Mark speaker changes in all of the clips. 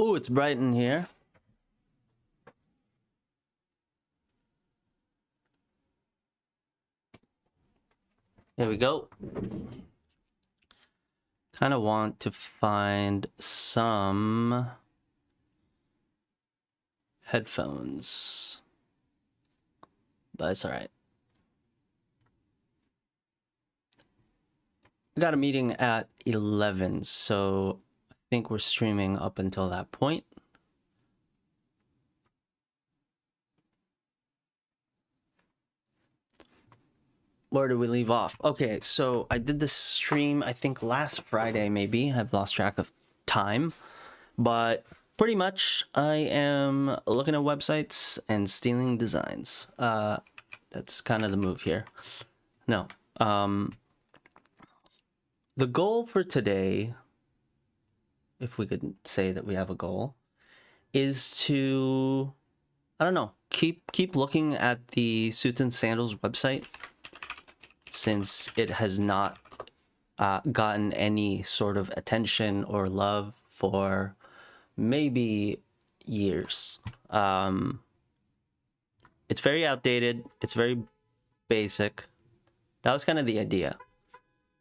Speaker 1: Oh, it's bright in here. There we go. Kind of want to find some headphones, but it's all right. I got a meeting at 11, so I think we're streaming up until that point. Where do we leave off? Okay, so I did this stream, I think last Friday maybe. I've lost track of time. But pretty much I am looking at websites and stealing designs. That's kind of the move here. No. The goal for today, if we could say that we have a goal, is to, I don't know, keep looking at the Suits and Sandals website, since it has not gotten any sort of attention or love for maybe years. It's very outdated. It's very basic. That was kind of the idea.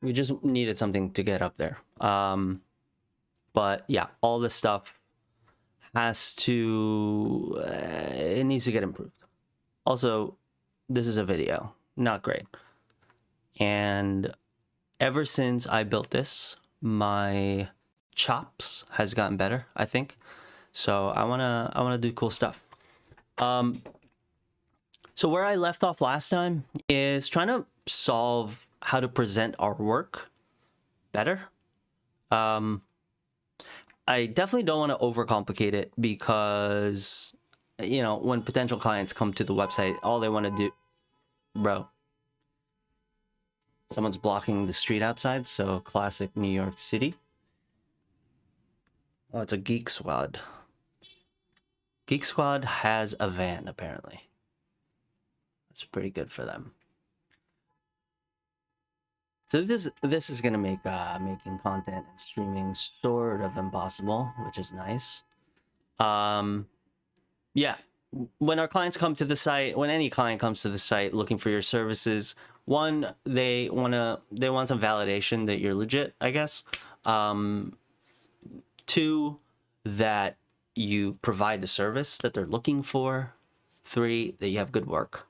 Speaker 1: We just needed something to get up there. But yeah, all this stuff has to, it needs to get improved. Also, this is a video, not great. And ever since I built this, my chops has gotten better, I think. So I wanna do cool stuff. So where I left off last time is trying to solve how to present our work better. I definitely don't want to overcomplicate it, because, you know, when potential clients come to the website, all they want to do, bro. Someone's blocking the street outside, so classic New York City. Oh, it's a Geek Squad. Geek Squad has a van, apparently. That's pretty good for them. So this is gonna make making content and streaming sort of impossible, which is nice. Yeah, when our clients come to the site, when any client comes to the site looking for your services, one, they want some validation that you're legit, I guess. Two, that you provide the service that they're looking for. Three, that you have good work.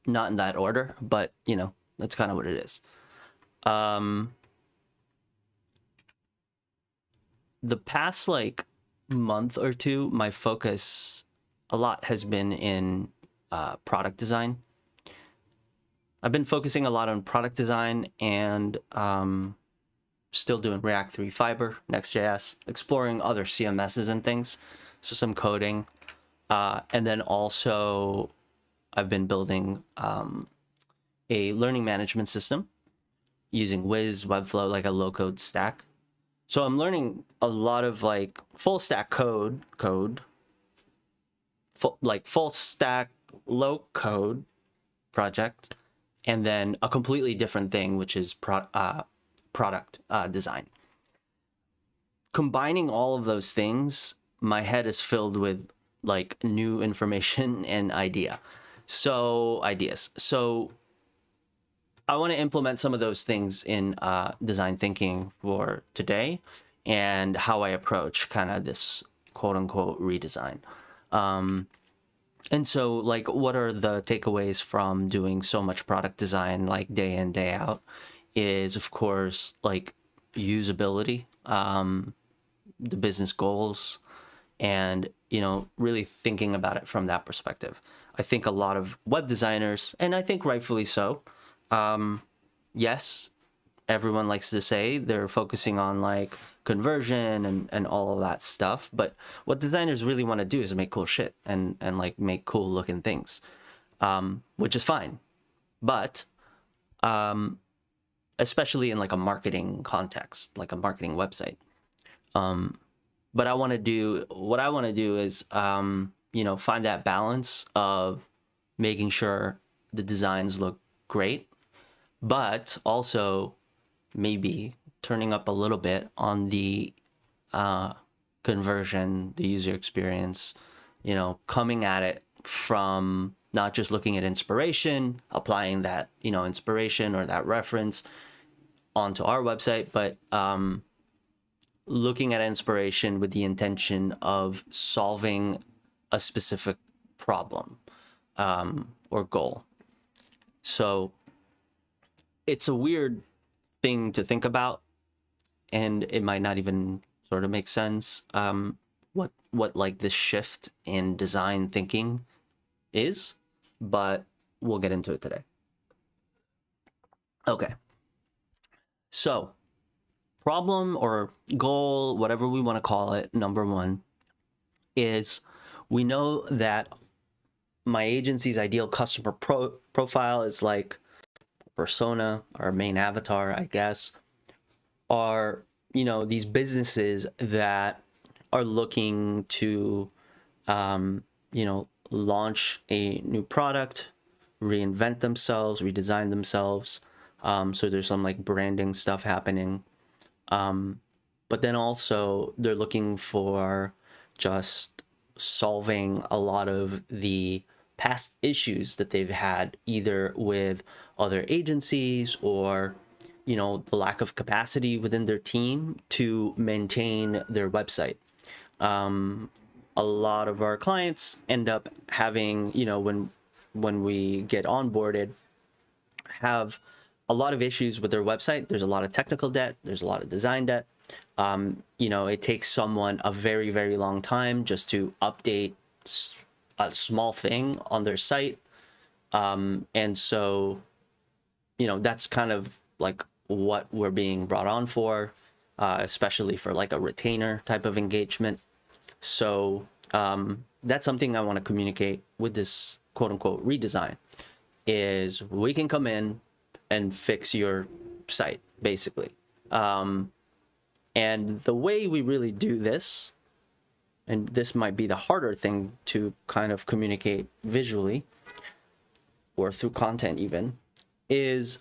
Speaker 1: Not in that order, but you know, that's kind of what it is. The past like month or two, my focus a lot has been in product design. I've been focusing a lot on product design, and still doing React 3 Fiber, Next.js, exploring other CMSs and things, so some coding, and then also I've been building a learning management system using Wiz, Webflow, like a low-code stack. So I'm learning a lot of like full stack code, full stack low code project, and then a completely different thing, which is product design. Combining all of those things, my head is filled with like new information and ideas. So I want to implement some of those things in design thinking for today, and how I approach kind of this quote unquote redesign. And so like, what are the takeaways from doing so much product design like day in, day out, is of course like usability, the business goals, and, you know, really thinking about it from that perspective. I think a lot of web designers, and I think rightfully so, yes, everyone likes to say they're focusing on like conversion and all of that stuff, but what designers really want to do is make cool shit and like make cool looking things, which is fine, but especially in like a marketing context, like a marketing website. But what I want to do is, you know, find that balance of making sure the designs look great, but also maybe turning up a little bit on the kind conversion, the user experience, you know, coming at it from not just looking at inspiration, applying that, you know, inspiration or that reference onto our website, but looking at inspiration with the intention of solving a specific problem or goal. So it's a weird thing to think about, and it might not even sort of make sense what like this shift in design thinking is, but we'll get into it today. Okay. So problem or goal, whatever we want to call it, number one, is we know that my agency's ideal customer profile is like persona, our main avatar, I guess, are, you know, these businesses that are looking to, you know, launch a new product, reinvent themselves, redesign themselves. So there's some like branding stuff happening. But then also they're looking for just solving a lot of the past issues that they've had either with other agencies or, you know, the lack of capacity within their team to maintain their website. A lot of our clients end up having, you know, when we get onboarded, have a lot of issues with their website. There's a lot of technical debt. There's a lot of design debt. You know, it takes someone a very, very long time just to update a small thing on their site. And so, you know, that's kind of like what we're being brought on for, especially for like a retainer type of engagement. So that's something I want to communicate with this quote unquote redesign is we can come in and fix your site basically. And the way we really do this, and this might be the harder thing to kind of communicate visually or through content even, is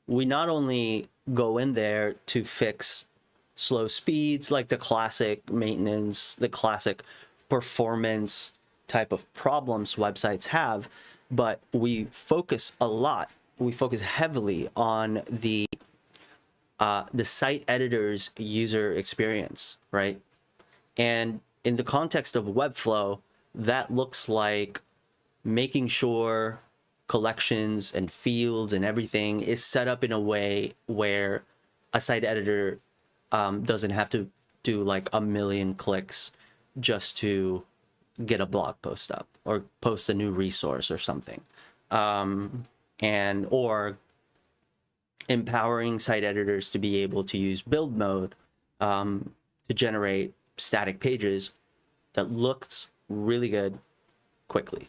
Speaker 1: we not only go in there to fix slow speeds, like the classic maintenance, the classic performance type of problems websites have, but we focus heavily on the site editor's user experience, right? And in the context of Webflow, that looks like making sure collections and fields and everything is set up in a way where a site editor doesn't have to do like a million clicks just to get a blog post up or post a new resource or something. Or empowering site editors to be able to use build mode to generate static pages that looks really good quickly.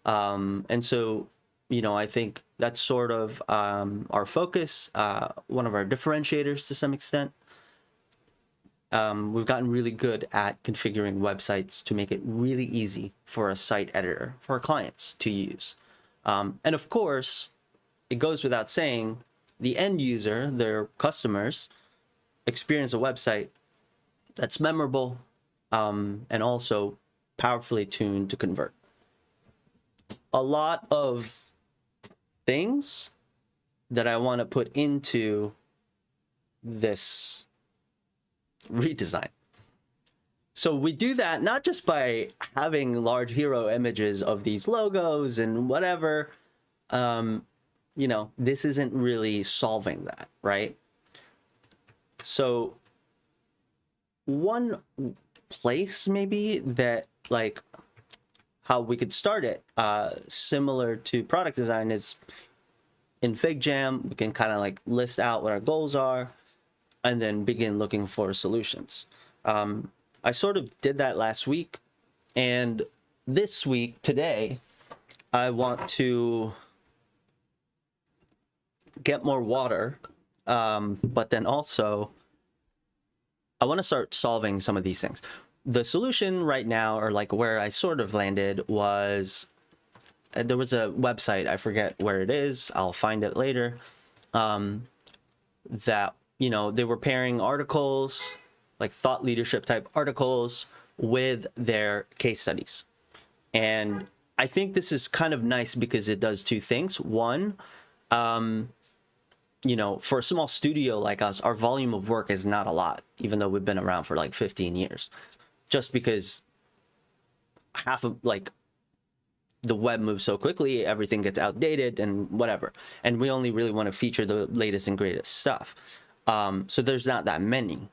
Speaker 1: And so, you know, I think that's sort of our focus, one of our differentiators to some extent. We've gotten really good at configuring websites to make it really easy for a site editor, for our clients to use. And of course, it goes without saying, the end user, their customers, experience a website that's memorable and also powerfully tuned to convert. A lot of things that I want to put into this redesign. So we do that not just by having large hero images of these logos and whatever. You know, this isn't really solving that, right? So one place maybe that like how we could start it, similar to product design, is in FigJam. We can kind of like list out what our goals are and then begin looking for solutions. I sort of did that last week, and this week, today, I want to get more water, but then also I want to start solving some of these things. The solution right now, or like where I sort of landed, was there was a website, I forget where it is, I'll find it later, that, you know, they were pairing articles like thought leadership type articles with their case studies. And I think this is kind of nice because it does two things. One, for a small studio like us, our volume of work is not a lot, even though we've been around for like 15 years, just because half of the web moves so quickly, everything gets outdated and whatever. And we only really want to feature the latest and greatest stuff. So there's not that many.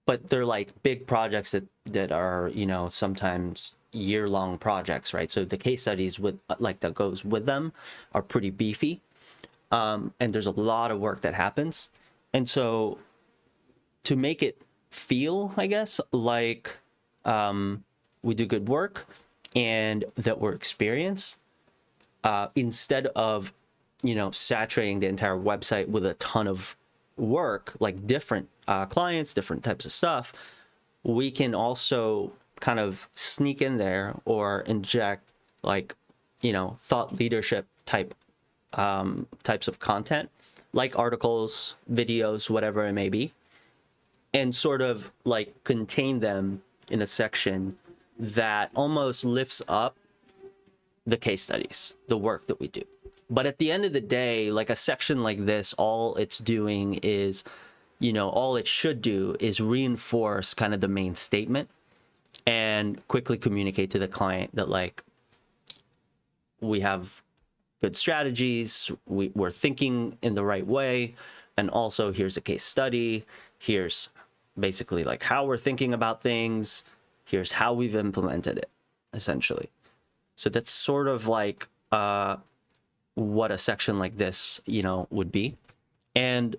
Speaker 1: But they're like big projects that are, sometimes year-long projects, right? So the case studies that goes with them are pretty beefy. And there's a lot of work that happens. And so to make it feel, I guess, like we do good work and that we're experienced, instead of, saturating the entire website with a ton of work, like different clients, different types of stuff, we can also kind of sneak in there or inject thought leadership types of content, like articles, videos, whatever it may be, and sort of like contain them in a section that almost lifts up the case studies, the work that we do. But at the end of the day, like a section like this, all it's doing is, all it should do is reinforce kind of the main statement and quickly communicate to the client that we have good strategies, we're thinking in the right way, and also here's a case study, here's basically like how we're thinking about things, here's how we've implemented it, essentially. So that's sort of like what a section like this, would be. And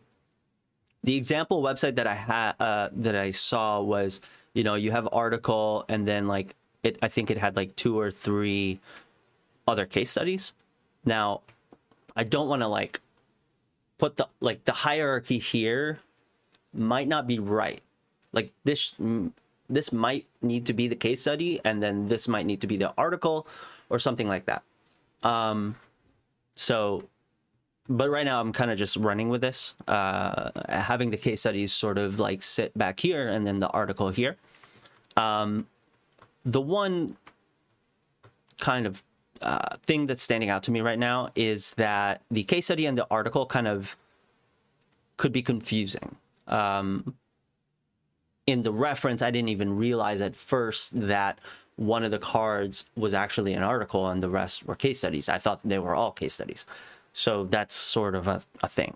Speaker 1: the example website that I had that I saw was, you have article and then I think it had like 2 or 3 other case studies. Now, I don't want to put the hierarchy here might not be right. Like this might need to be the case study, and then this might need to be the article or something like that. But right now I'm kind of just running with this, having the case studies sort of sit back here and then the article here. The one kind of thing that's standing out to me right now is that the case study and the article kind of could be confusing. In the reference, I didn't even realize at first that one of the cards was actually an article and the rest were case studies. I thought they were all case studies. So that's sort of a thing.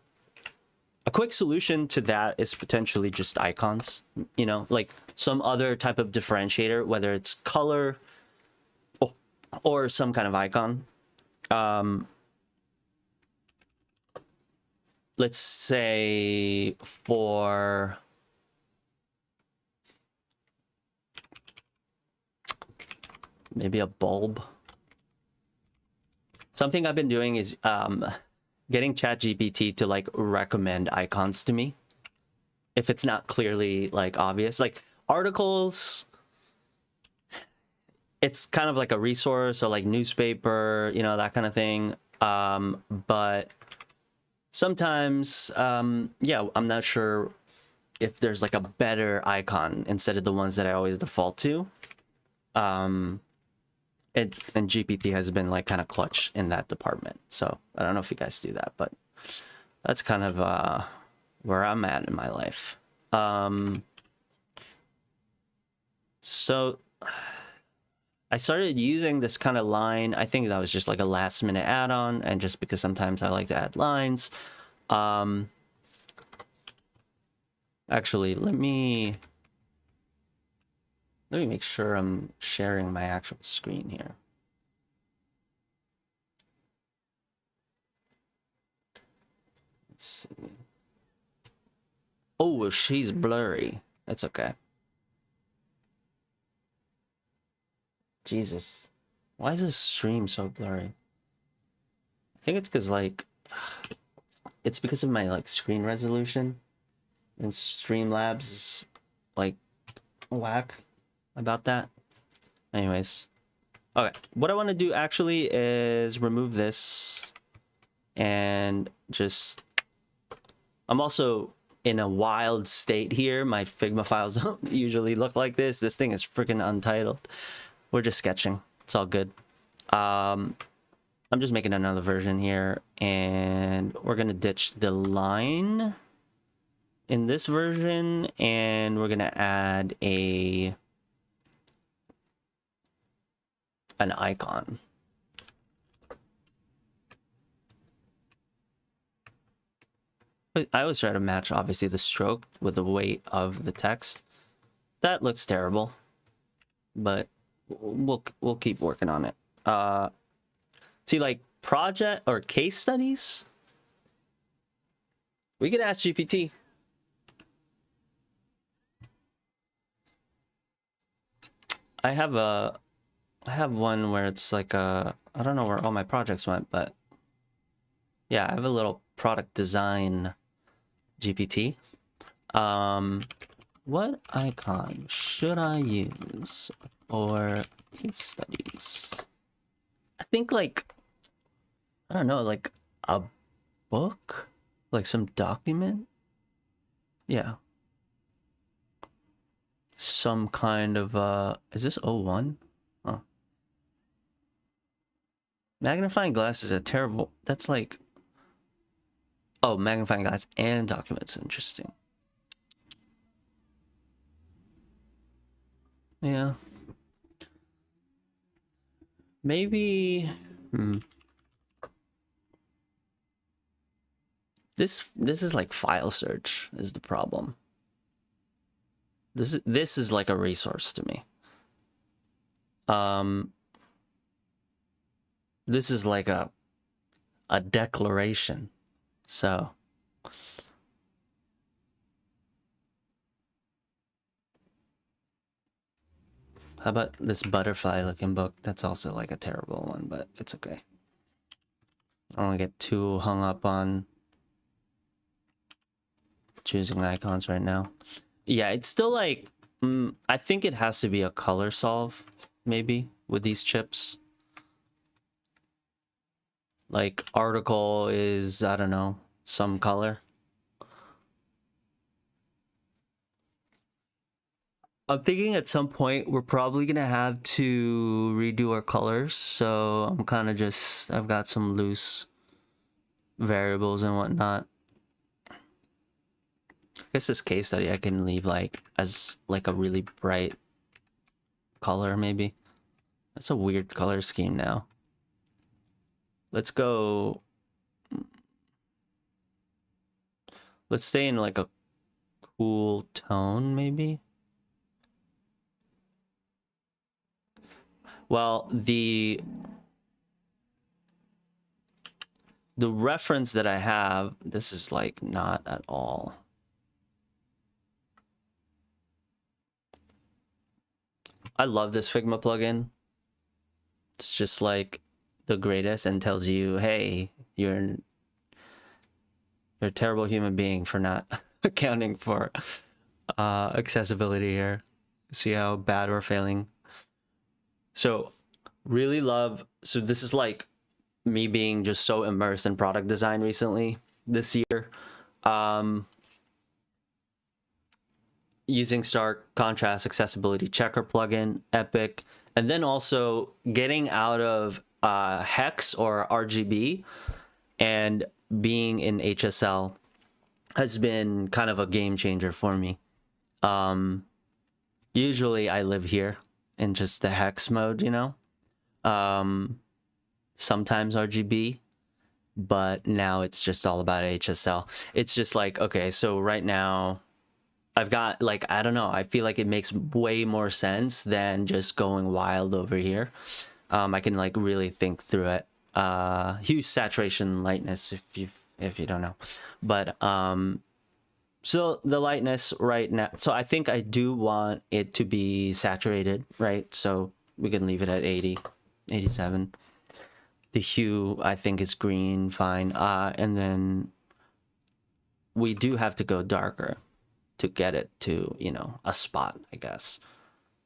Speaker 1: A quick solution to that is potentially just icons, like some other type of differentiator, whether it's color or some kind of icon. Let's say for maybe a bulb. Something I've been doing is getting ChatGPT to recommend icons to me if it's not clearly obvious. Like articles, it's kind of like a resource or newspaper, that kind of thing. But sometimes, I'm not sure if there's a better icon instead of the ones that I always default to. And GPT has been kind of clutch in that department. So I don't know if you guys do that, but that's kind of where I'm at in my life. So I started using this kind of line. I think that was just a last minute add-on, and just because sometimes I like to add lines. Actually, let me make sure I'm sharing my actual screen here. Let's see. Oh, she's blurry. That's okay. Jesus. Why is this stream so blurry? I think it's because it's because of my screen resolution, and Streamlabs is whack about that. Anyways, okay, what I want to do actually is remove this and just, I'm also in a wild state here. My Figma files don't usually look like this. This thing is freaking untitled. We're just sketching. It's all good. I'm just making another version here, and we're gonna ditch the line in this version, and we're gonna add an icon. I always try to match, obviously, the stroke with the weight of the text. That looks terrible, but we'll keep working on it. See, like project or case studies, we could ask GPT. I have one where it's like I don't know where all my projects went, but yeah, I have a little product design GPT. What icon should I use for case studies? I think like, I don't know, like a book, like some document. Yeah. Some kind of, is this 01? Oh. Magnifying glass is a terrible, that's like, oh, magnifying glass and documents, interesting. Yeah. Maybe, This is like file search is the problem. This is like a resource to me. This is like a declaration. So how about this butterfly looking book? That's also like a terrible one, but it's okay. I don't want to get too hung up on choosing icons right now. Yeah, it's still like, I think it has to be a color solve, maybe, with these chips. Like, article is, I don't know, some color. I'm thinking at some point we're probably gonna have to redo our colors, so I'm kind of just, I've got some loose variables and whatnot. I guess this case study I can leave like as like a really bright color, maybe. That's a weird color scheme now. Let's go. Let's stay in like a cool tone, maybe. Well, the reference that I have, this is like not at all. I love this Figma plugin. It's just like the greatest and tells you, hey, you're a terrible human being for not accounting for accessibility here. See how bad we're failing. So really love, so this is like me being just so immersed in product design recently this year. Using stark contrast accessibility checker plugin, epic, and then also getting out of hex or RGB and being in HSL has been kind of a game changer for me. Usually I live here in just the hex mode, you know, sometimes RGB, but now it's just all about HSL. It's just like, okay, so right now I've got like, I don't know, I feel like it makes way more sense than just going wild over here. I can like really think through it. Hue, saturation, lightness, if you don't know, but so the lightness right now, so I think I do want it to be saturated, right? So we can leave it at 80, 87. The hue I think is green, fine. And then we do have to go darker to get it to, you know, a spot, I guess.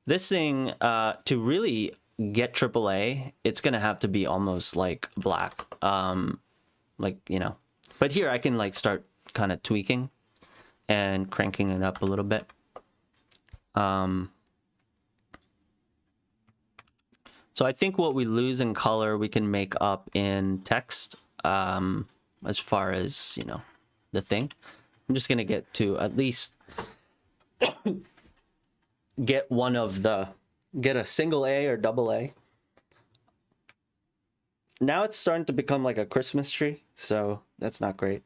Speaker 1: This thing, to really get AAA, it's gonna have to be almost like black, like, you know. But here I can like start kind of tweaking and cranking it up a little bit. So I think what we lose in color, we can make up in text, as far as, you know, the thing. I'm just going to get to at least get a single A or double A. Now it's starting to become like a Christmas tree, so that's not great.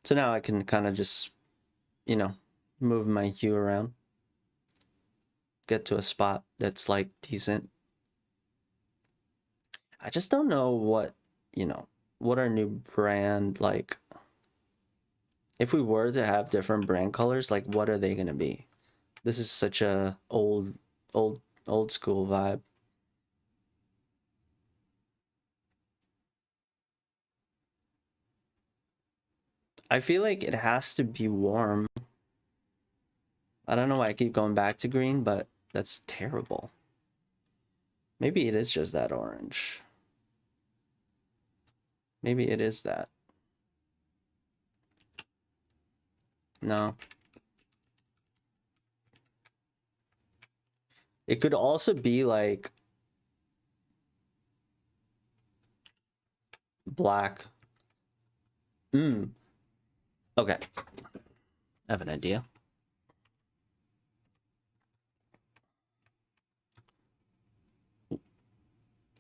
Speaker 1: So now I can kind of just, you know, move my hue around. Get to a spot that's like decent. I just don't know what, you know, what our new brand, like, if we were to have different brand colors, like, what are they going to be? This is such a old school vibe. I feel like it has to be warm. I don't know why I keep going back to green, but that's terrible. Maybe it is just that orange. Maybe it is that. No. It could also be like black. Okay. I have an idea.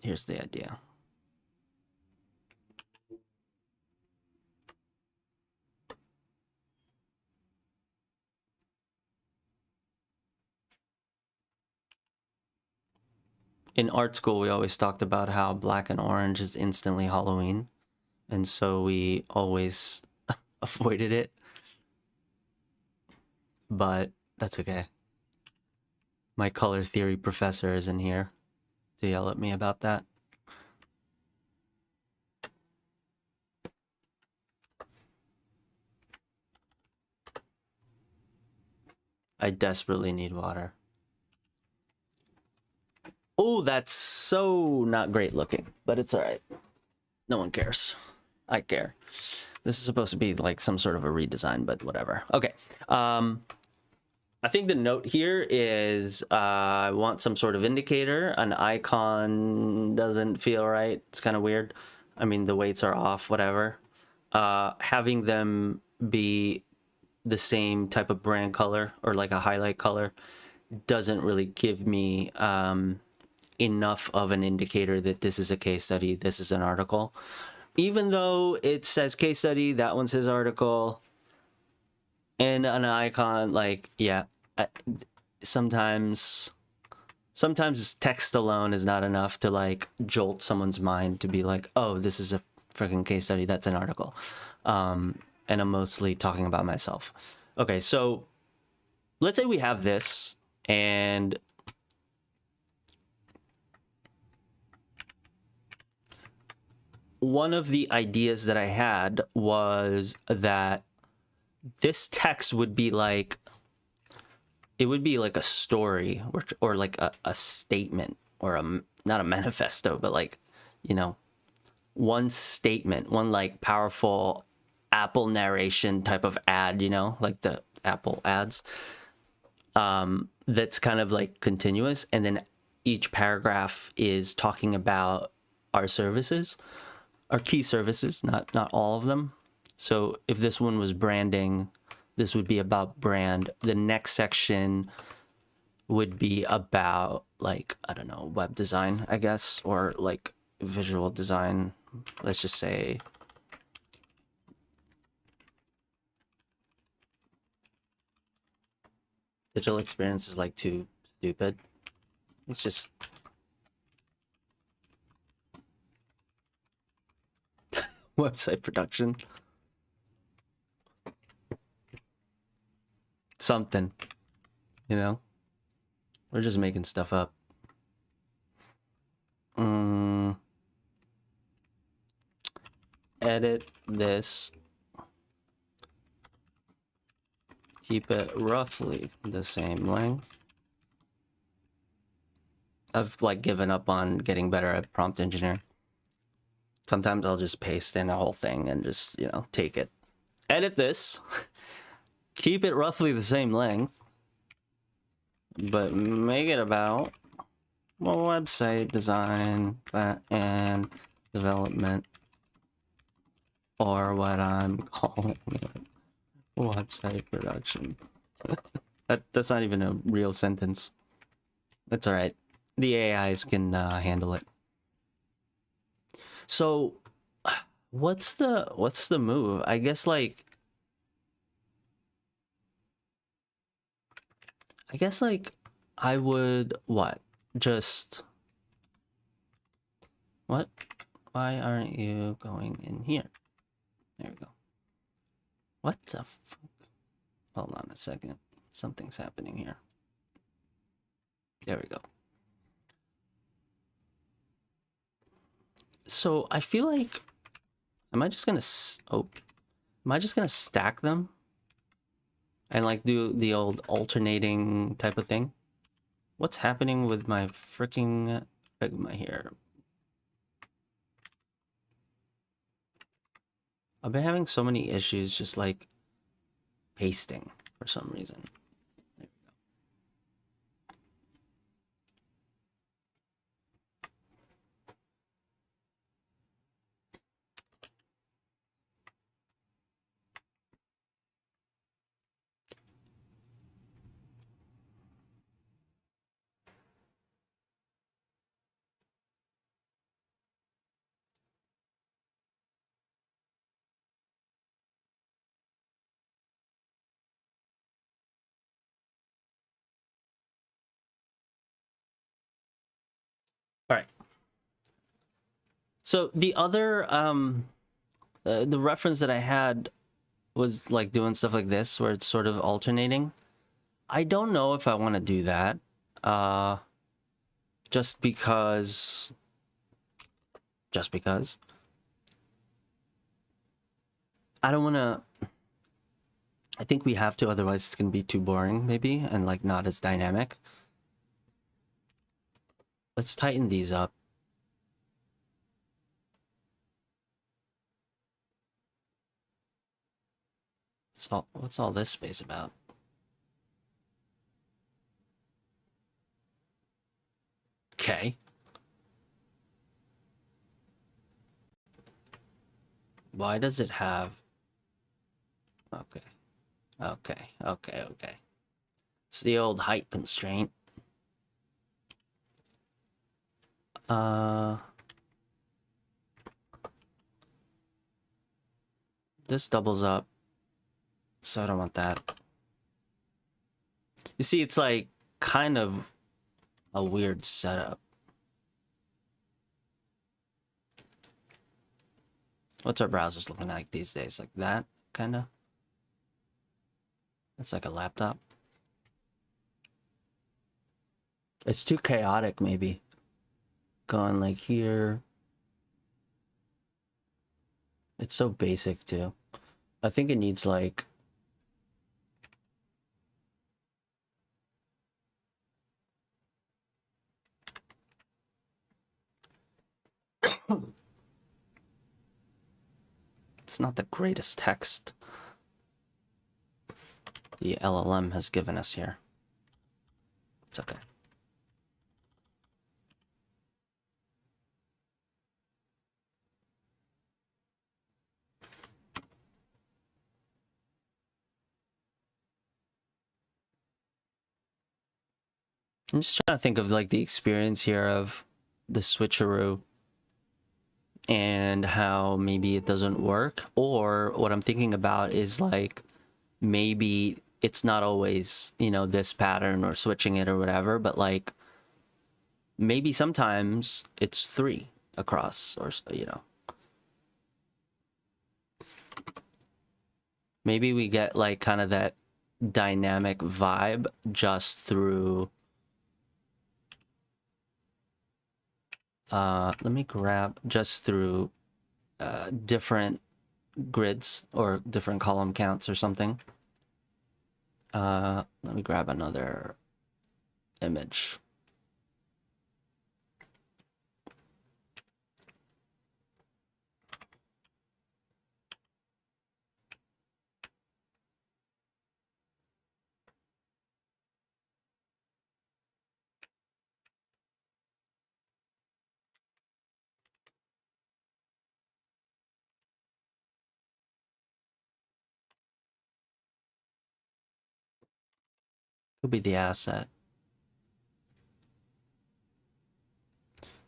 Speaker 1: Here's the idea. In art school, we always talked about how black and orange is instantly Halloween. And so we always avoided it. But that's okay. My color theory professor isn't here to yell at me about that. I desperately need water. Oh, that's so not great looking, but it's all right. No one cares. I care. This is supposed to be like some sort of a redesign, but whatever. Okay. I think the note here is I want some sort of indicator. An icon doesn't feel right. It's kind of weird. I mean, the weights are off, whatever. Having them be the same type of brand color or like a highlight color doesn't really give me enough of an indicator that this is a case study, this is an article. Even though it says case study, that one says article, and an icon, like, yeah, sometimes text alone is not enough to like jolt someone's mind to be like, oh, this is a freaking case study, that's an article. And I'm mostly talking about myself. Okay, so let's say we have this, and one of the ideas that I had was that this text would be like, it would be like a story or like a statement or not a manifesto, but like, you know, one statement, one like powerful Apple narration type of ad, you know, like the Apple ads, that's kind of like continuous. And then each paragraph is talking about our services, our key services, not all of them. So if this one was branding, this would be about brand. The next section would be about like, I don't know, web design, I guess, or like visual design. Let's just say digital experience is like too stupid. It's just website production. Something, you know? We're just making stuff up. Edit this. Keep it roughly the same length. I've like given up on getting better at prompt engineering. Sometimes I'll just paste in a whole thing and just, you know, take it. edit this, keep it roughly the same length, but make it about website design and development, or what I'm calling it, website production. That's not even a real sentence. That's all right. The AIs can handle it. So, what's the move? I guess like I would what? Just what? Why aren't you going in here? There we go. What the fuck? Hold on a second. Something's happening here. There we go. So I feel like, am I just gonna stack them and like do the old alternating type of thing? What's happening with my freaking Figma here? I've been having so many issues just like pasting for some reason. There we go. All right. So the other the reference that I had was like doing stuff like this where it's sort of alternating. I don't know if I want to do that. Just because I don't want to. I think we have to, otherwise it's going to be too boring maybe and like not as dynamic. Let's tighten these up. What's all this space about? Okay. Why does it have... Okay. Okay. It's the old height constraint. This doubles up, so I don't want that. You see, it's like kind of a weird setup. What's our browsers looking like these days? Like that, kind of? It's like a laptop. It's too chaotic, maybe. Going like here. It's so basic, too. I think it needs like... It's not the greatest text the LLM has given us here. It's okay. I'm just trying to think of like the experience here of the switcheroo and how maybe it doesn't work. Or what I'm thinking about is like maybe it's not always, you know, this pattern or switching it or whatever, but like maybe sometimes it's 3 across, or, you know. Maybe we get like kind of that dynamic vibe just through... let me grab just through different grids or different column counts or something. Let me grab another image. Could be the asset.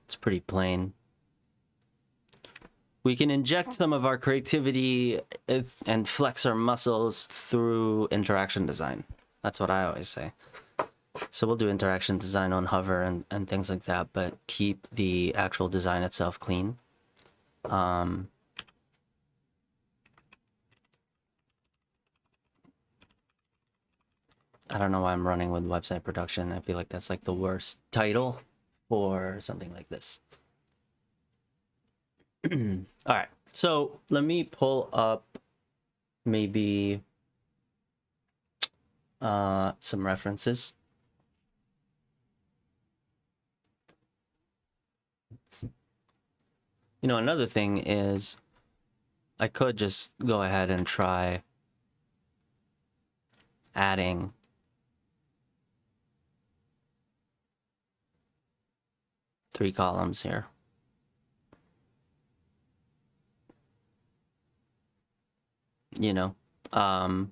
Speaker 1: It's pretty plain. We can inject some of our creativity and flex our muscles through interaction design. That's what I always say. So we'll do interaction design on hover and things like that, but keep the actual design itself clean. I don't know why I'm running with website production. I feel like that's like the worst title for something like this. All right, so let me pull up maybe some references. You know, another thing is I could just go ahead and try adding three columns here. You know, and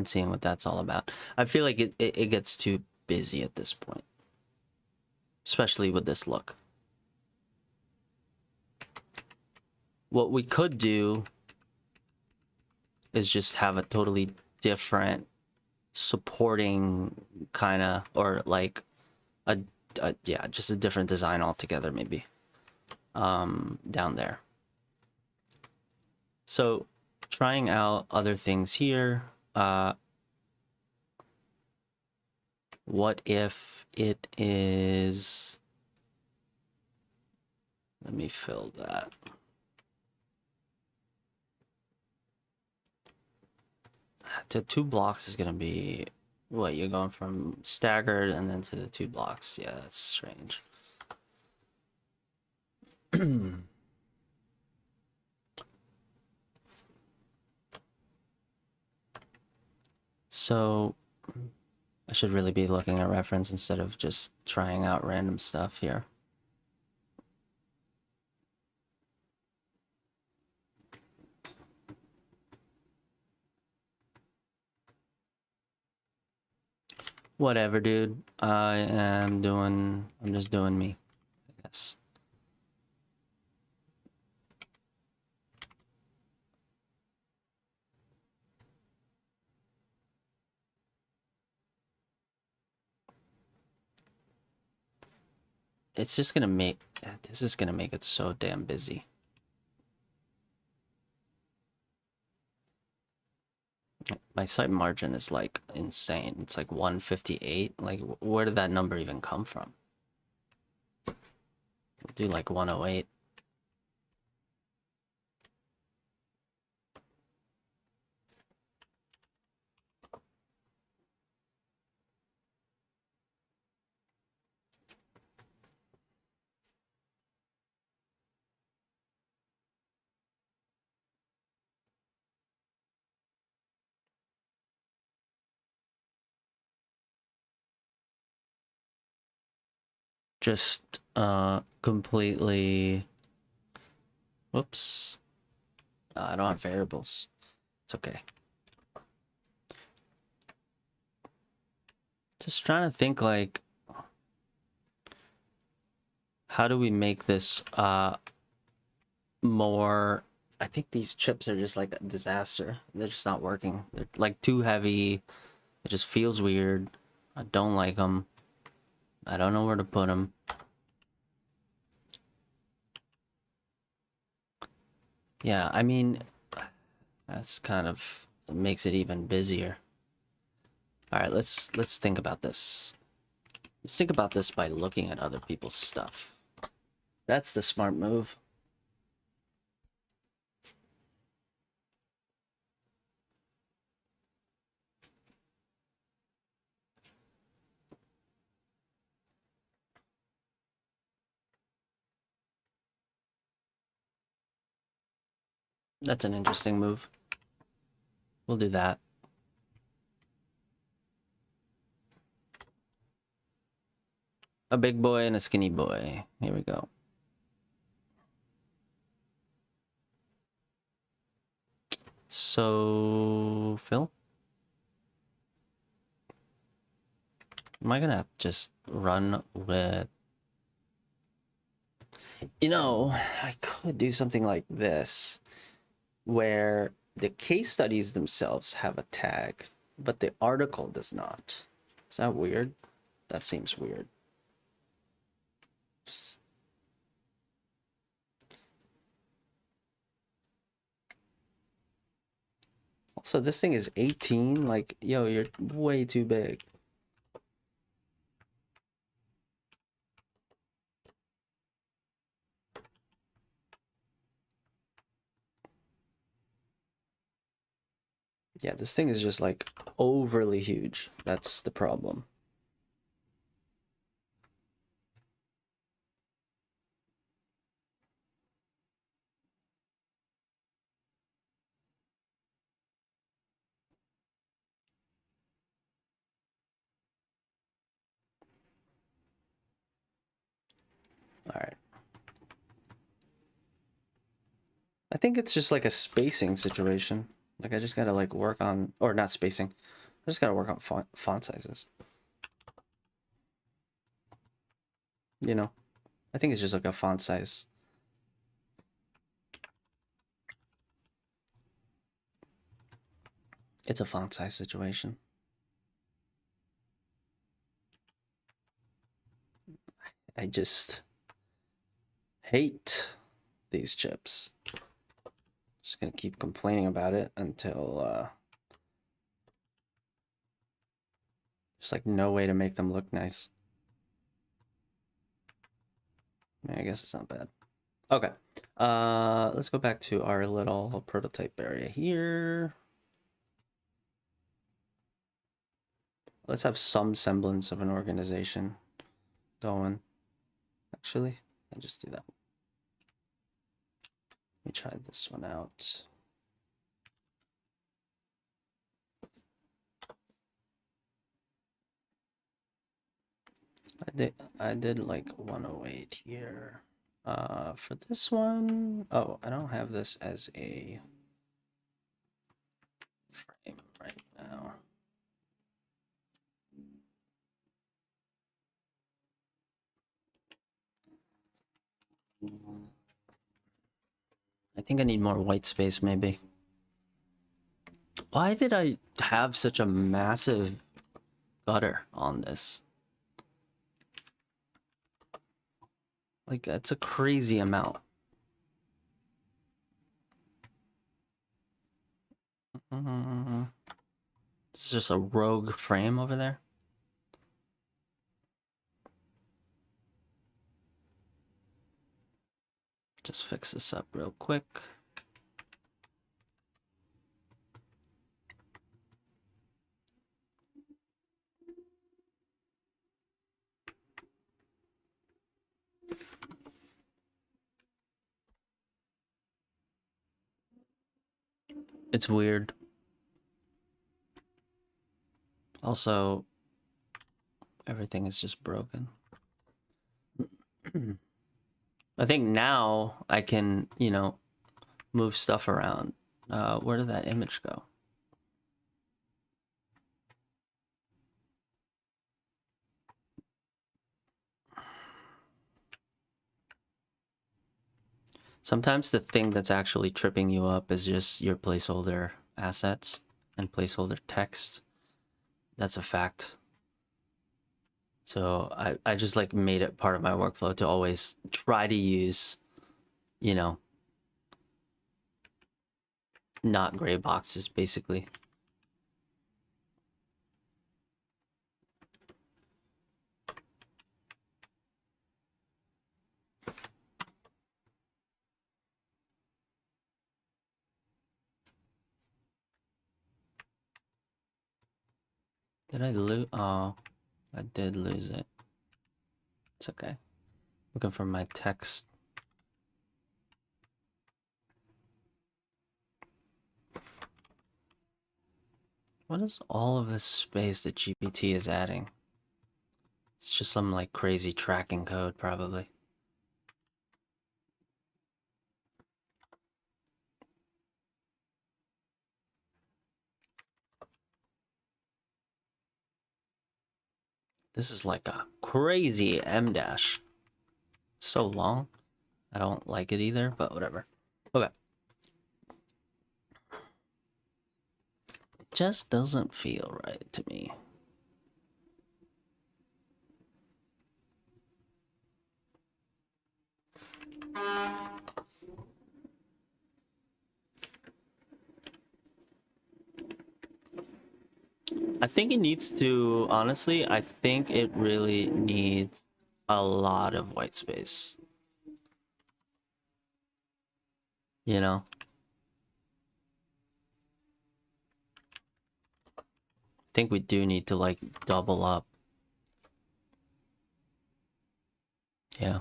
Speaker 1: seeing what that's all about. I feel like it gets too busy at this point, especially with this look. What we could do is just have a totally different supporting kind of, or like yeah, just a different design altogether, maybe down there. So trying out other things here. What if it is, let me fill that. To 2 blocks is gonna be, what, you're going from staggered and then to the 2 blocks. Yeah, that's strange. So I should really be looking at reference instead of just trying out random stuff here. Whatever, dude. I'm just doing me, I guess. It's just gonna make, this is gonna make it so damn busy. My site margin is like insane. It's like 158. Like, where did that number even come from? We'll do like 108. Just completely, whoops. I don't have variables. It's okay. Just trying to think, like, how do we make this more, I think these chips are just like a disaster. They're just not working. They're like too heavy. It just feels weird. I don't like them. I don't know where to put them. Yeah, I mean, that's kind of, it makes it even busier. All right, let's think about this. Let's think about this by looking at other people's stuff. That's the smart move. That's an interesting move. We'll do that. A big boy and a skinny boy. Here we go. So, Phil? Am I gonna just run with... You know, I could do something like this, where the case studies themselves have a tag, but the article does not. Is that weird? That seems weird. Just... Also, this thing is 18. Like, yo, you're way too big. Yeah, this thing is just like overly huge. That's the problem. All right. I think it's just like a spacing situation. Like I just gotta like work on, or not spacing. I just gotta work on font sizes. You know, I think it's just like a font size. It's a font size situation. I just hate these chips. Just gonna keep complaining about it until there's like no way to make them look nice. I mean, I guess it's not bad. Okay. Let's go back to our little prototype area here. Let's have some semblance of an organization going. Actually, I'll just do that. Let me try this one out. I did like 108 here. For this one, oh, I don't have this as a frame right now. I think I need more white space, maybe. Why did I have such a massive gutter on this? Like, that's a crazy amount. It's just a rogue frame over there. Just fix this up real quick. It's weird. Also, everything is just broken. I think now I can, you know, move stuff around. Where did that image go? Sometimes the thing that's actually tripping you up is just your placeholder assets and placeholder text. That's a fact. So I just like made it part of my workflow to always try to use, you know, not gray boxes, basically. Did I lose? Oh, I did lose it. It's okay. Looking for my text. What is all of this space that GPT is adding? It's just some like crazy tracking code, probably. This is like a crazy M dash. So long. I don't like it either, but whatever. Okay. It just doesn't feel right to me. I think it needs to, honestly, I think it really needs a lot of white space. You know? I think we do need to like double up. Yeah.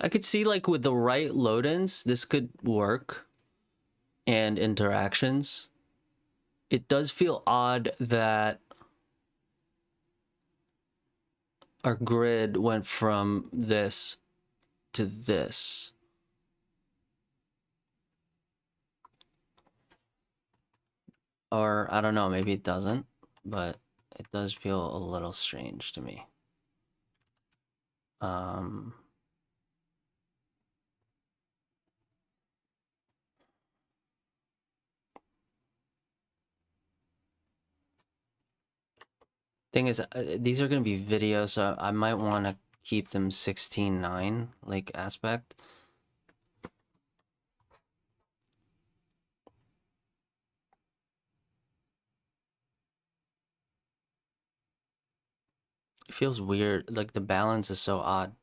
Speaker 1: I could see like with the right load-ins, this could work, and interactions. It does feel odd that our grid went from this to this. Or I don't know, maybe it doesn't, but it does feel a little strange to me. Thing is, these are going to be videos, so I might want to keep them 16:9 like aspect. It feels weird, like the balance is so odd.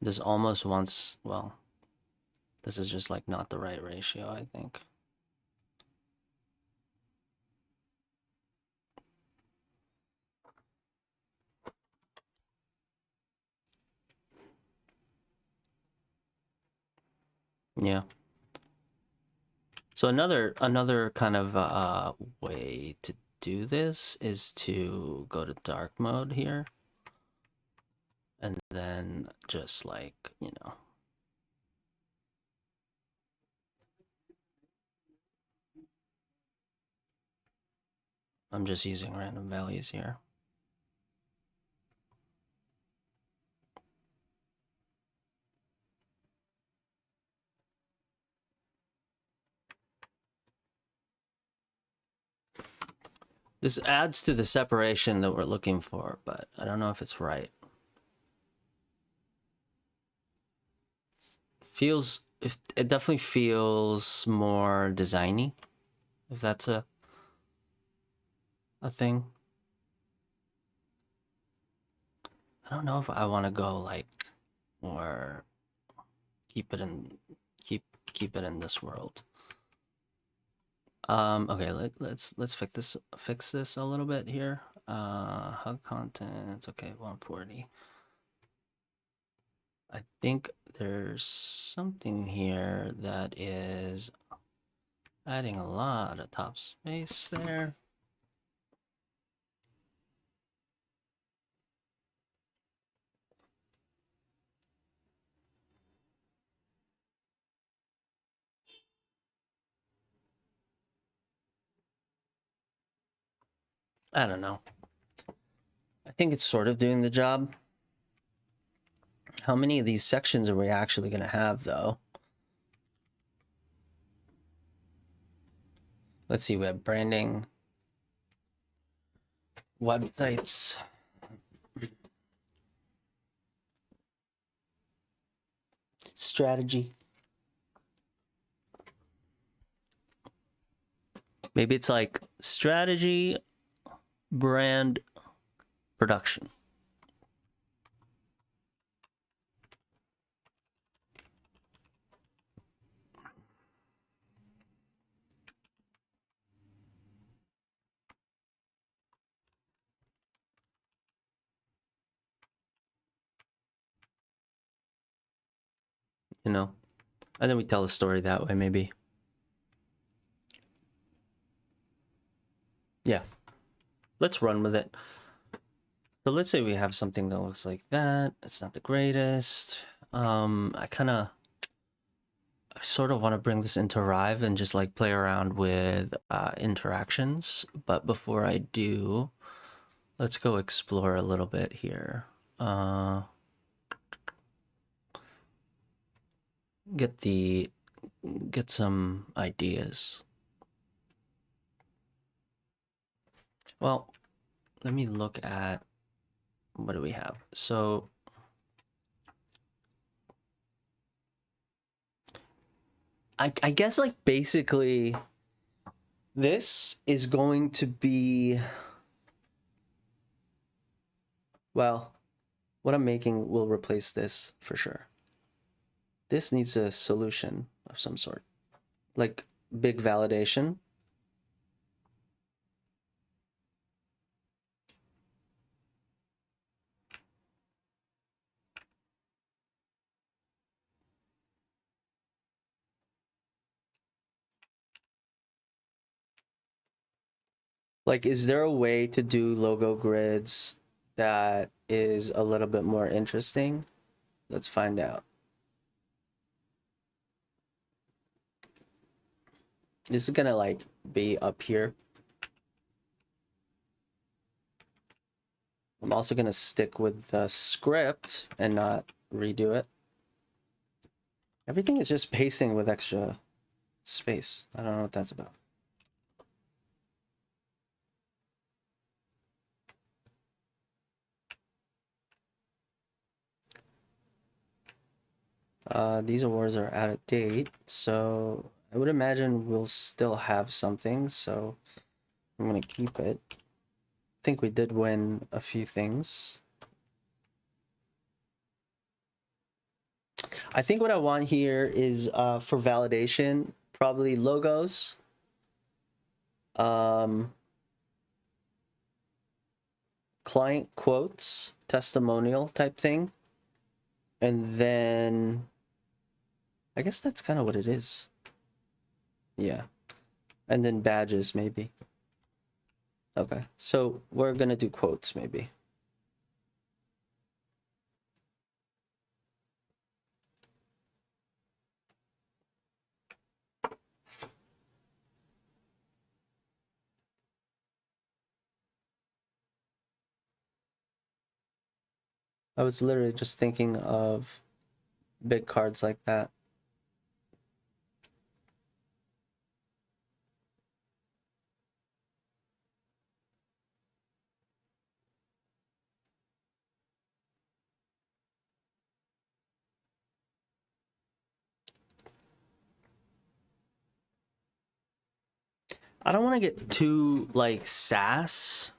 Speaker 1: This almost wants, well, this is just like not the right ratio, I think. Yeah. So another kind of way to do this is to go to dark mode here. And then just like, you know, I'm just using random values here. This adds to the separation that we're looking for, but I don't know if it's right. It definitely feels more designy, if that's a thing. I don't know if I want to go like, or keep it in this world. Okay, let's fix this a little bit here. Hug contents, okay, 140. I think there's something here that is adding a lot of top space there. I don't know. I think it's sort of doing the job. How many of these sections are we actually going to have, though? Let's see, we have branding, websites, strategy. Maybe it's like strategy, brand, production. You know, and then we tell the story that way, maybe. Yeah, let's run with it. So let's say we have something that looks like that. It's not the greatest. I sort of want to bring this into Rive and just like play around with interactions. But before I do, let's go explore a little bit here. Get some ideas. Well, let me look at what do we have. So I guess like basically this is going to be, well, what I'm making will replace this for sure. This needs a solution of some sort, like big validation. Like, is there a way to do logo grids that is a little bit more interesting? Let's find out. This is gonna like be up here. I'm also gonna stick with the script and not redo it. Everything is just pacing with extra space. I don't know what that's about. These awards are out of date, so I would imagine we'll still have something, so I'm gonna keep it. I think we did win a few things. I think what I want here is for validation, probably logos. Client quotes, testimonial type thing. And then I guess that's kind of what it is. Yeah. And then badges maybe. Okay. So we're going to do quotes maybe. I was literally just thinking of big cards like that. I don't want to get too like sass,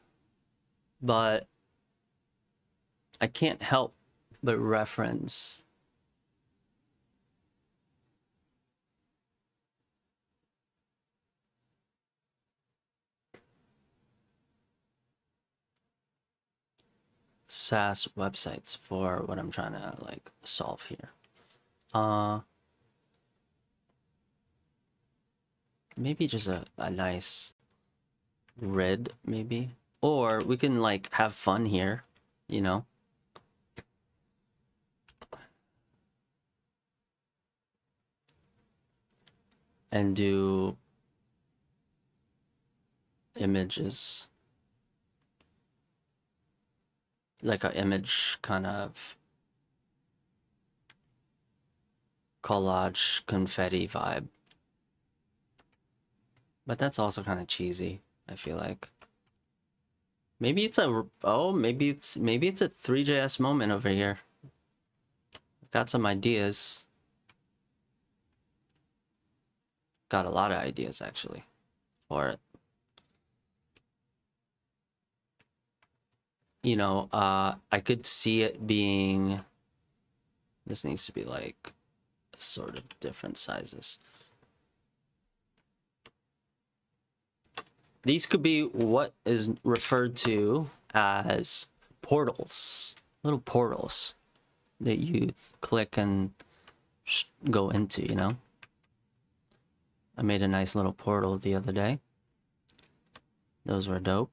Speaker 1: but I can't help but reference SaaS websites for what I'm trying to like solve here. Maybe just a nice grid maybe, or we can like have fun here, you know, and do images, like an image kind of collage confetti vibe. But that's also kind of cheesy, I feel like. Maybe it's a maybe it's a 3JS moment over here. Got some ideas. Got a lot of ideas actually for it. You know, I could see it being, this needs to be like sort of different sizes. These could be what is referred to as portals, little portals that you click and go into, you know? I made a nice little portal the other day. Those were dope.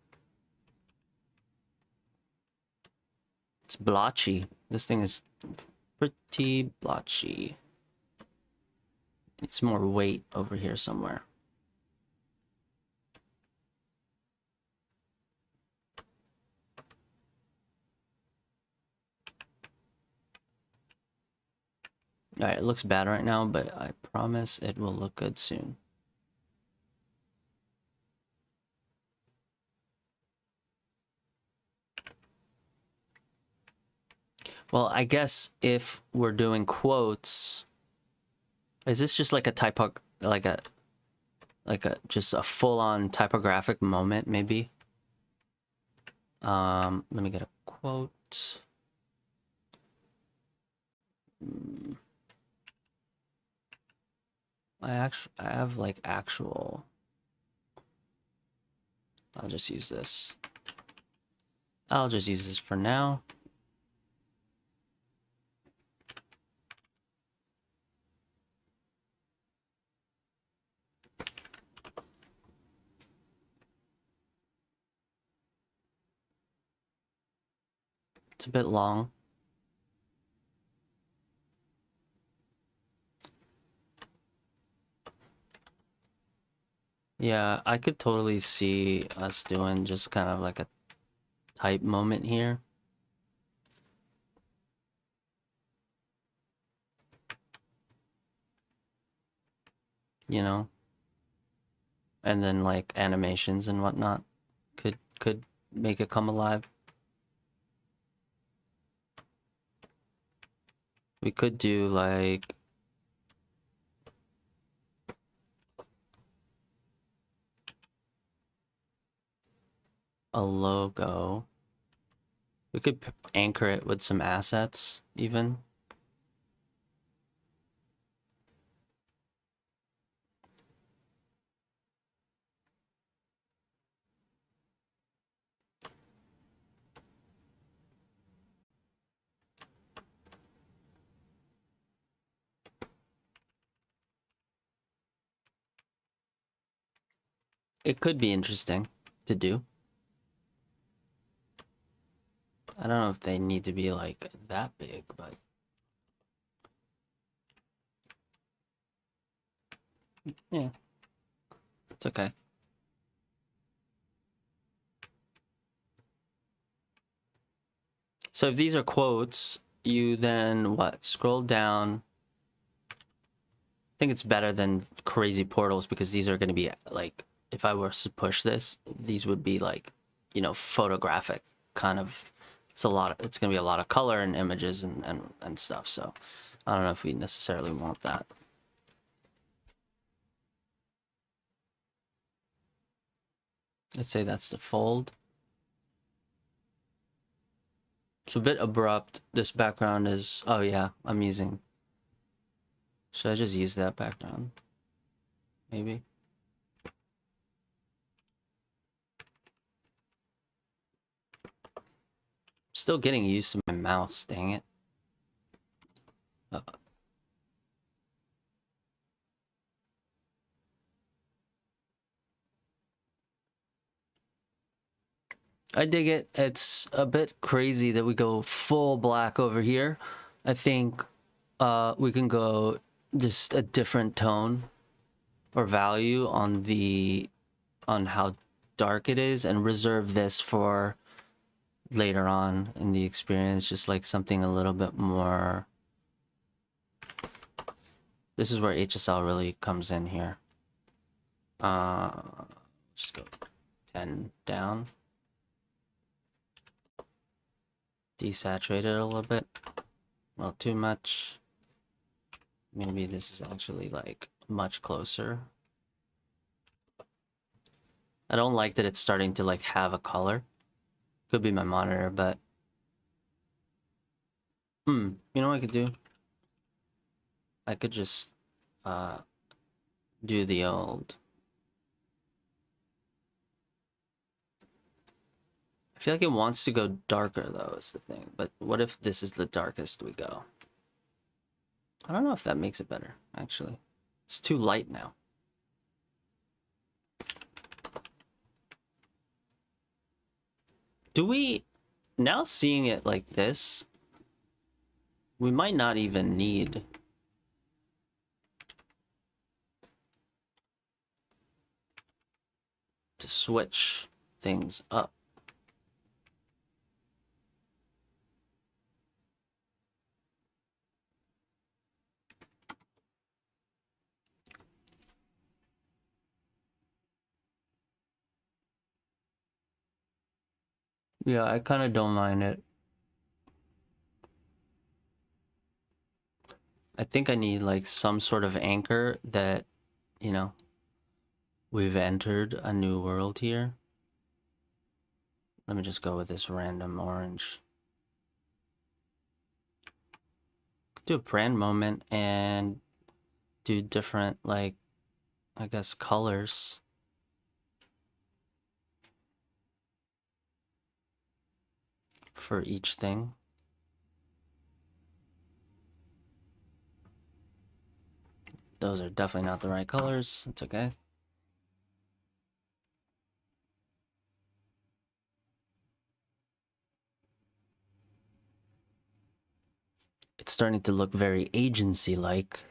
Speaker 1: It's blotchy. This thing is pretty blotchy. It's more weight over here somewhere. Alright, it looks bad right now, but I promise it will look good soon. Well, I guess if we're doing quotes, is this just like a just a full-on typographic moment, maybe? Let me get a quote. I have like actual. I'll just use this. I'll just use this for now. It's a bit long. Yeah, I could totally see us doing just kind of like a type moment here. You know? And then like animations and whatnot could make it come alive. We could do like a logo. We could anchor it with some assets even. It could be interesting to do. I don't know if they need to be like that big, but yeah, it's okay. So if these are quotes, you then what? Scroll down. I think it's better than crazy portals because these are going to be like, if I were to push this, these would be like, you know, photographic kind of. It's going to be a lot of color and images and stuff. So I don't know if we necessarily want that. Let's say that's the fold. It's a bit abrupt. This background is, oh yeah, I'm using. Should I just use that background? Maybe. Still getting used to my mouse, dang it. I dig it. It's a bit crazy that we go full black over here. I think we can go just a different tone or value on how dark it is and reserve this for later on in the experience, just like something a little bit more. This is where HSL really comes in here. Just go 10 down. Desaturate it a little bit. Well, too much. Maybe this is actually like much closer. I don't like that it's starting to like have a color. Could be my monitor, but you know what I could do? I could just do the old. I feel like it wants to go darker though, is the thing. But what if this is the darkest we go? I don't know if that makes it better, actually. It's too light now. Do we, now seeing it like this, we might not even need to switch things up. Yeah, I kind of don't mind it. I think I need like some sort of anchor that, you know, we've entered a new world here. Let me just go with this random orange. Do a brand moment and do different, like, I guess, colors. For each thing. Those are definitely not the right colors. It's okay. It's starting to look very agency-like.